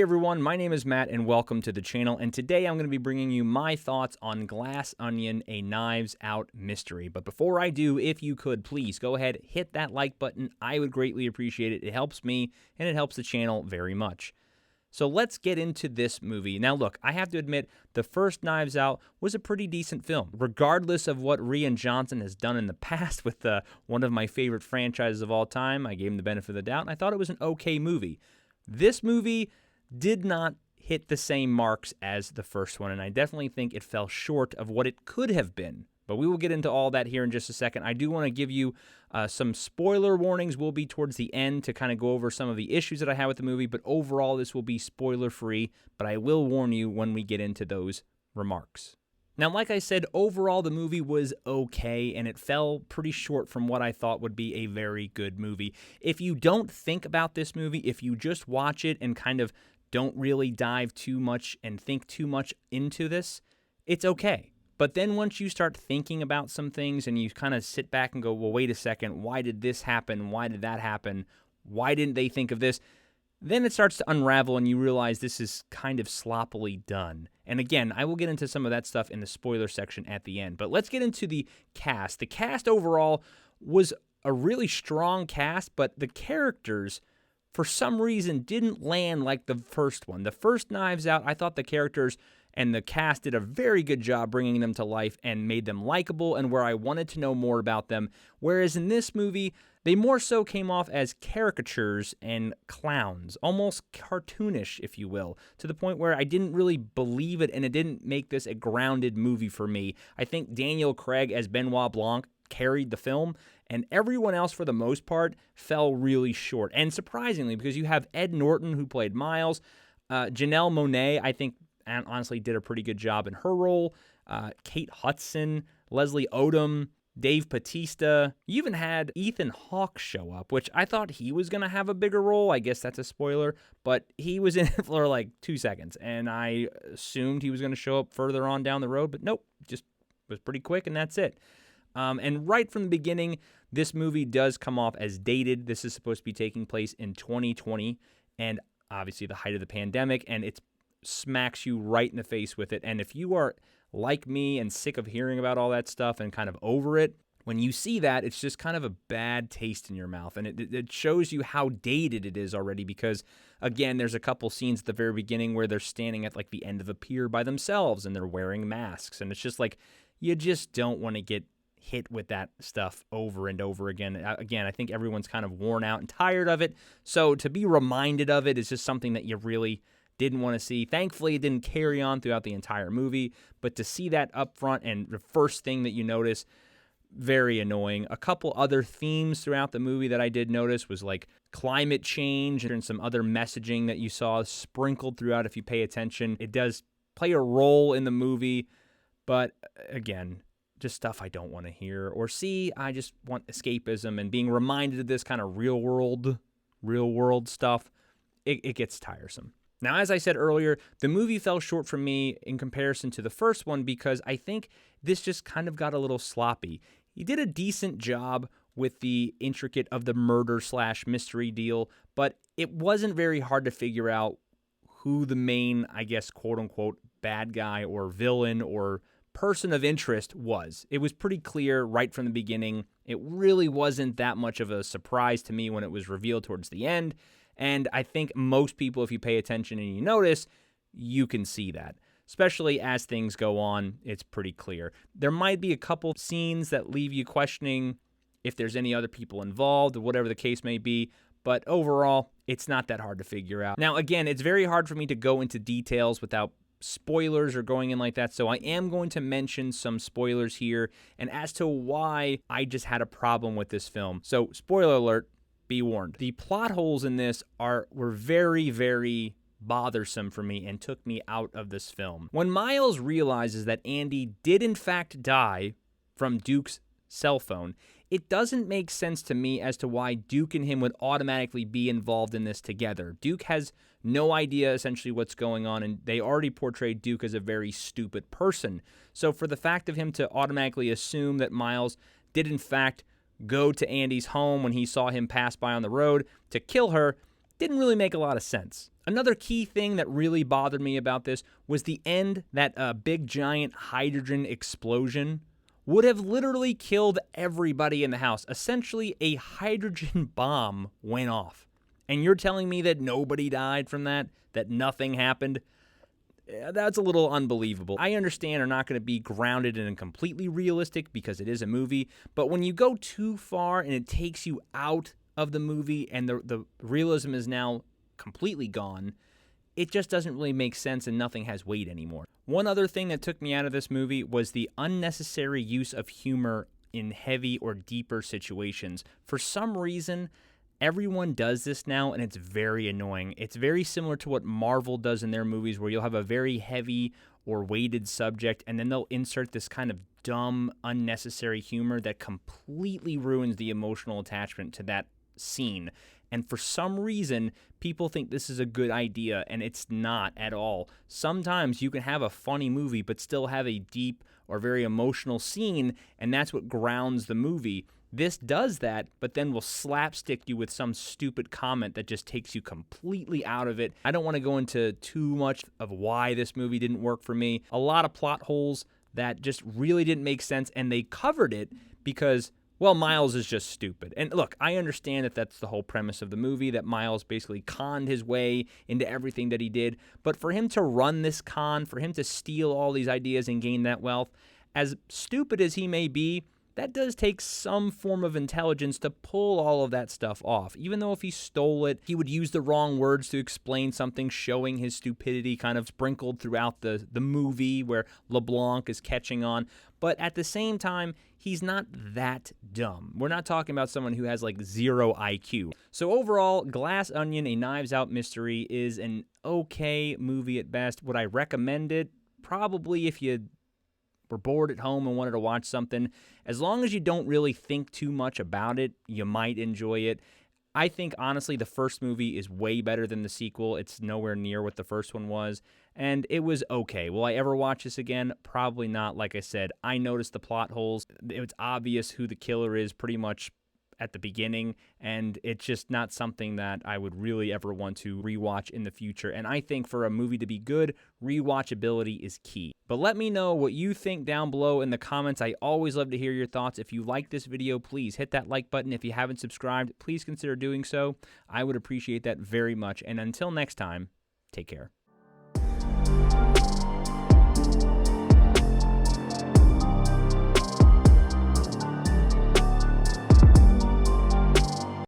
everyone, my name is Matt and welcome to the channel, and today I'm going to be bringing you my thoughts on Glass Onion, a Knives Out mystery. But before I do, if you could, please go ahead, hit that like button. I would greatly appreciate it. It helps me and it helps the channel very much. So let's get into this movie. Now look, I have to admit, the first Knives Out was a pretty decent film. Regardless of what Rian Johnson has done in the past with one of my favorite franchises of all time, I gave him the benefit of the doubt, and I thought it was an okay movie. This movie did not hit the same marks as the first one, and I definitely think it fell short of what it could have been. But we will get into all that here in just a second. I do want to give you some spoiler warnings. Will be towards the end to kind of go over some of the issues that I have with the movie, but overall this will be spoiler-free, but I will warn you when we get into those remarks. Now, like I said, overall the movie was okay, and it fell pretty short from what I thought would be a very good movie. If you don't think about this movie, if you just watch it and kind of don't really dive too much and think too much into this, it's okay. But then once you start thinking about some things and you kind of sit back and go, well, wait a second, why did this happen? Why did that happen? Why didn't they think of this? Then it starts to unravel and you realize this is kind of sloppily done. And again, I will get into some of that stuff in the spoiler section at the end. But let's get into the cast. The cast overall was a really strong cast, but the characters, for some reason, didn't land like the first one. The first Knives Out, I thought the characters and the cast did a very good job bringing them to life and made them likable and where I wanted to know more about them. Whereas in this movie, they more so came off as caricatures and clowns, almost cartoonish, if you will, to the point where I didn't really believe it and it didn't make this a grounded movie for me. I think Daniel Craig as Benoit Blanc carried the film, and everyone else, for the most part, fell really short. And surprisingly, because you have Ed Norton, who played Miles, Janelle Monáe, I think, and honestly did a pretty good job in her role. Kate Hudson, Leslie Odom, Dave Bautista. You even had Ethan Hawke show up, which I thought he was going to have a bigger role. I guess that's a spoiler, but he was in it for like 2 seconds, and I assumed he was going to show up further on down the road, but nope, just was pretty quick, and that's it. And right from the beginning, this movie does come off as dated. This is supposed to be taking place in 2020, and obviously the height of the pandemic, and it's smacks you right in the face with it. And if you are like me and sick of hearing about all that stuff and kind of over it, when you see that, it's just kind of a bad taste in your mouth. And it shows you how dated it is already because, again, there's a couple scenes at the very beginning where they're standing at like the end of a pier by themselves and they're wearing masks. And it's just like, you just don't want to get hit with that stuff over and over again. Again, I think everyone's kind of worn out and tired of it. So to be reminded of it is just something that you really didn't want to see. Thankfully, it didn't carry on throughout the entire movie, but to see that up front and the first thing that you notice, very annoying. A couple other themes throughout the movie that I did notice was like climate change and some other messaging that you saw sprinkled throughout if you pay attention. It does play a role in the movie, but again, just stuff I don't want to hear or see. I just want escapism and being reminded of this kind of real world stuff. It gets tiresome. Now, as I said earlier, the movie fell short for me in comparison to the first one because I think this just kind of got a little sloppy. He did a decent job with the intricate of the murder/mystery deal, but it wasn't very hard to figure out who the main, I guess, quote-unquote, bad guy or villain or person of interest was. It was pretty clear right from the beginning. It really wasn't that much of a surprise to me when it was revealed towards the end. And I think most people, if you pay attention and you notice, you can see that. Especially as things go on, it's pretty clear. There might be a couple scenes that leave you questioning if there's any other people involved or whatever the case may be, but overall, it's not that hard to figure out. Now, again, it's very hard for me to go into details without spoilers or going in like that, so I am going to mention some spoilers here and as to why I just had a problem with this film. So, spoiler alert, be warned. The plot holes in this were very, very bothersome for me and took me out of this film. When Miles realizes that Andy did in fact die from Duke's cell phone, it doesn't make sense to me as to why Duke and him would automatically be involved in this together. Duke has no idea essentially what's going on, and they already portrayed Duke as a very stupid person. So for the fact of him to automatically assume that Miles did in fact go to Andy's home when he saw him pass by on the road to kill her didn't really make a lot of sense. Another key thing that really bothered me about this was the end, that big giant hydrogen explosion would have literally killed everybody in the house. Essentially, a hydrogen bomb went off. And you're telling me that nobody died from that? That nothing happened? That's a little unbelievable. I understand are not going to be grounded and completely realistic because it is a movie, but when you go too far and it takes you out of the movie and the realism is now completely gone, it just doesn't really make sense and nothing has weight anymore. One other thing that took me out of this movie was the unnecessary use of humor in heavy or deeper situations. For some reason, everyone does this now, and it's very annoying. It's very similar to what Marvel does in their movies, where you'll have a very heavy or weighted subject, and then they'll insert this kind of dumb, unnecessary humor that completely ruins the emotional attachment to that scene. And for some reason, people think this is a good idea, and it's not at all. Sometimes you can have a funny movie, but still have a deep or very emotional scene, and that's what grounds the movie. This does that, but then will slapstick you with some stupid comment that just takes you completely out of it. I don't want to go into too much of why this movie didn't work for me. A lot of plot holes that just really didn't make sense, and they covered it because, well, Miles is just stupid. And look, I understand that that's the whole premise of the movie, that Miles basically conned his way into everything that he did. But for him to run this con, for him to steal all these ideas and gain that wealth, as stupid as he may be, that does take some form of intelligence to pull all of that stuff off. Even though if he stole it, he would use the wrong words to explain something, showing his stupidity kind of sprinkled throughout the movie where LeBlanc is catching on. But at the same time, he's not that dumb. We're not talking about someone who has like 0 IQ. So overall, Glass Onion, A Knives Out Mystery is an okay movie at best. Would I recommend it? Probably if you were bored at home and wanted to watch something. As long as you don't really think too much about it, you might enjoy it. I think, honestly, the first movie is way better than the sequel. It's nowhere near what the first one was, and it was okay. Will I ever watch this again? Probably not. Like I said, I noticed the plot holes. It's obvious who the killer is pretty much at the beginning, and it's just not something that I would really ever want to rewatch in the future. And I think for a movie to be good, rewatchability is key. But let me know what you think down below in the comments. I always love to hear your thoughts. If you like this video, please hit that like button. If you haven't subscribed, please consider doing so. I would appreciate that very much. And until next time, take care.